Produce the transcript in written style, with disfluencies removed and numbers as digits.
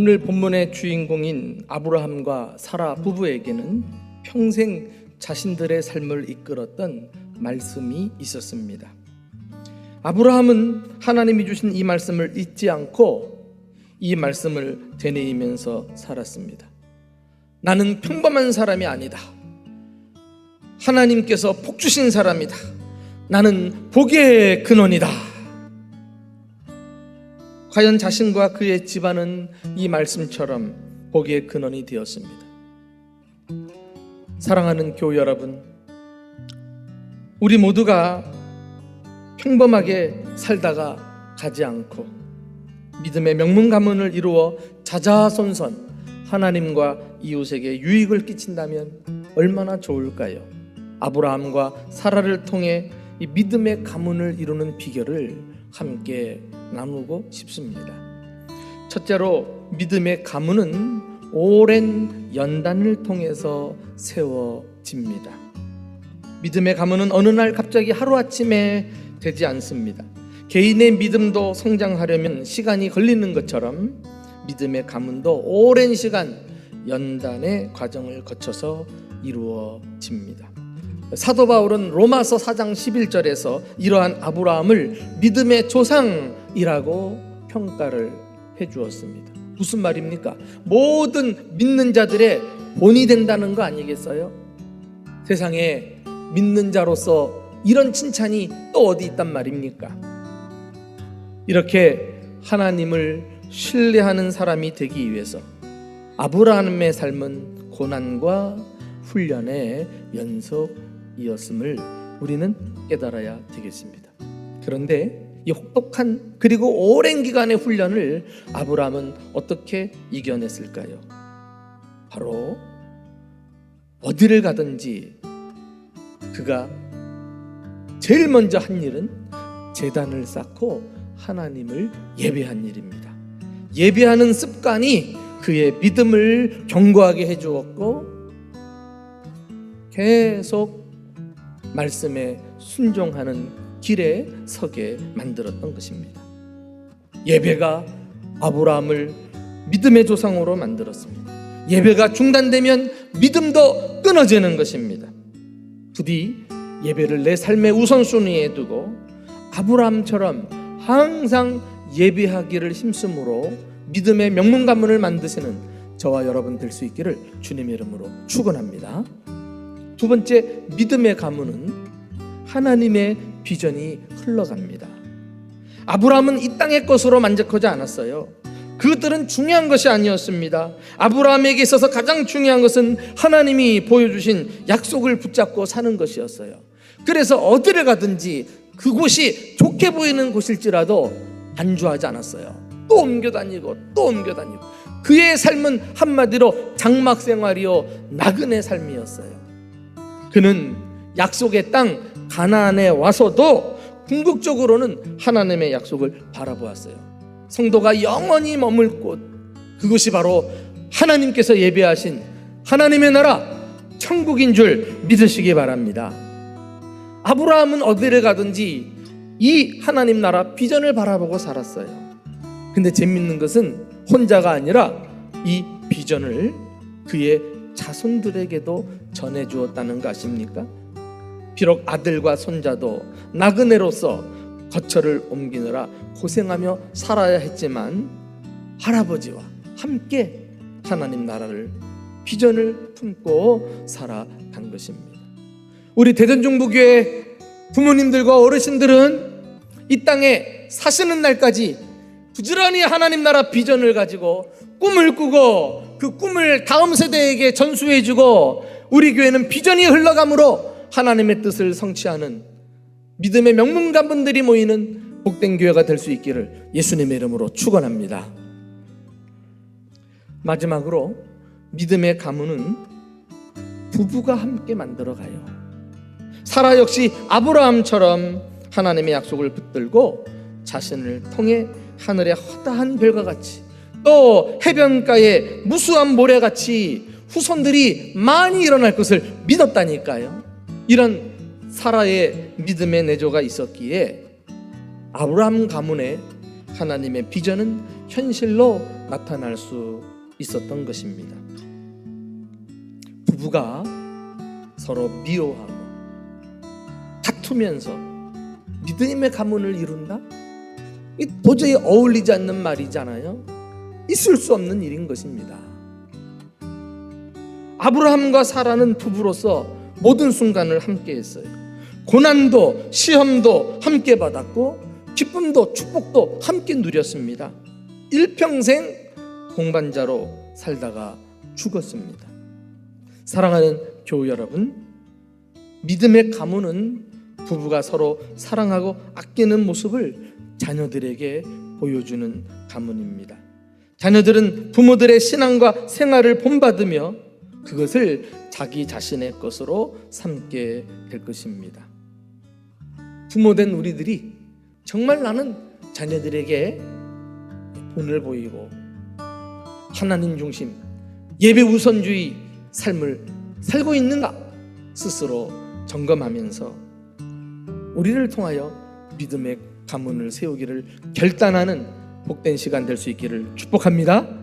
오늘 본문의 주인공인 아브라함과 사라 부부에게는 평생 자신들의 삶을 이끌었던 말씀이 있었습니다. 아브라함은 하나님이 주신 이 말씀을 잊지 않고 이 말씀을 되뇌이면서 살았습니다. 나는 평범한 사람이 아니다. 하나님께서 복 주신 사람이다. 나는 복의 근원이다. 과연 자신과 그의 집안은 이 말씀처럼 복의 근원이 되었습니다. 사랑하는 교우 여러분, 우리 모두가 평범하게 살다가 가지 않고 믿음의 명문 가문을 이루어 자자손손 하나님과 이웃에게 유익을 끼친다면 얼마나 좋을까요? 아브라함과 사라를 통해 이 믿음의 가문을 이루는 비결을 함께 나누고 싶습니다. 첫째로, 믿음의 가문은 오랜 연단을 통해서 세워집니다. 믿음의 가문은 어느 날 갑자기 하루아침에 되지 않습니다. 개인의 믿음도 성장하려면 시간이 걸리는 것처럼 믿음의 가문도 오랜 시간 연단의 과정을 거쳐서 이루어집니다. 사도 바울은 로마서 4장 11절에서 이러한 아브라함을 믿음의 조상이라고 평가를 해주었습니다. 무슨 말입니까? 모든 믿는 자들의 본이 된다는 거 아니겠어요? 세상에 믿는 자로서 이런 칭찬이 또 어디 있단 말입니까? 이렇게 하나님을 신뢰하는 사람이 되기 위해서 아브라함의 삶은 고난과 훈련의 연속이었음을 우리는 깨달아야 되겠습니다. 그런데 이 혹독한 그리고 오랜 기간의 훈련을 아브라함은 어떻게 이겨냈을까요? 바로 어디를 가든지 그가 제일 먼저 한 일은 제단을 쌓고 하나님을 예배한 일입니다. 예배하는 습관이 그의 믿음을 견고하게 해주었고 계속 말씀에 순종하는 길에 서게 만들었던 것입니다. 예배가 아브라함을 믿음의 조상으로 만들었습니다. 예배가 중단되면 믿음도 끊어지는 것입니다. 부디 예배를 내 삶의 우선순위에 두고 아브라함처럼 항상 예배하기를 힘쓰므로 믿음의 명문 가문을 만드시는 저와 여러분 될 수 있기를 주님의 이름으로 축원합니다. 두 번째, 믿음의 가문은 하나님의 비전이 흘러갑니다. 아브라함은 이 땅의 것으로 만족하지 않았어요. 그것들은 중요한 것이 아니었습니다. 아브라함에게 있어서 가장 중요한 것은 하나님이 보여주신 약속을 붙잡고 사는 것이었어요. 그래서 어디를 가든지 그곳이 좋게 보이는 곳일지라도 안주하지 않았어요. 또 옮겨 다니고 또 옮겨 다니고. 그의 삶은 한마디로 장막 생활이요 나그네 삶이었어요. 그는 약속의 땅 가나안에 와서도 궁극적으로는 하나님의 약속을 바라보았어요. 성도가 영원히 머물 곳, 그것이 바로 하나님께서 예배하신 하나님의 나라 천국인 줄 믿으시기 바랍니다. 아브라함은 어디를 가든지 이 하나님 나라 비전을 바라보고 살았어요. 근데 재밌는 것은 혼자가 아니라 이 비전을 그의 자손들에게도 전해주었다는 거 아십니까? 비록 아들과 손자도 나그네로서 거처를 옮기느라 고생하며 살아야 했지만 할아버지와 함께 하나님 나라를 비전을 품고 살아간 것입니다. 우리 대전중부교회 부모님들과 어르신들은 이 땅에 사시는 날까지 부지런히 하나님 나라 비전을 가지고 꿈을 꾸고 그 꿈을 다음 세대에게 전수해주고 우리 교회는 비전이 흘러가므로 하나님의 뜻을 성취하는 믿음의 명문가분들이 모이는 복된 교회가 될 수 있기를 예수님의 이름으로 축원합니다. 마지막으로 믿음의 가문은 부부가 함께 만들어가요. 사라 역시 아브라함처럼 하나님의 약속을 붙들고 자신을 통해 하늘의 허다한 별과 같이 또 해변가의 무수한 모래같이 후손들이 많이 일어날 것을 믿었다니까요. 이런 사라의 믿음의 내조가 있었기에 아브라함 가문의 하나님의 비전은 현실로 나타날 수 있었던 것입니다. 부부가 서로 미워하고 다투면서 믿음의 가문을 이룬다? 이 도저히 어울리지 않는 말이잖아요. 있을 수 없는 일인 것입니다. 아브라함과 사라는 부부로서 모든 순간을 함께 했어요. 고난도 시험도 함께 받았고 기쁨도 축복도 함께 누렸습니다. 일평생 동반자로 살다가 죽었습니다. 사랑하는 교우 여러분, 믿음의 가문은 부부가 서로 사랑하고 아끼는 모습을 자녀들에게 보여주는 가문입니다. 자녀들은 부모들의 신앙과 생활을 본받으며 그것을 자기 자신의 것으로 삼게 될 것입니다. 부모된 우리들이 정말 나는 자녀들에게 본을 보이고 하나님 중심, 예배 우선주의 삶을 살고 있는가 스스로 점검하면서 우리를 통하여 믿음의 가문을 세우기를 결단하는 복된 시간 될 수 있기를 축복합니다.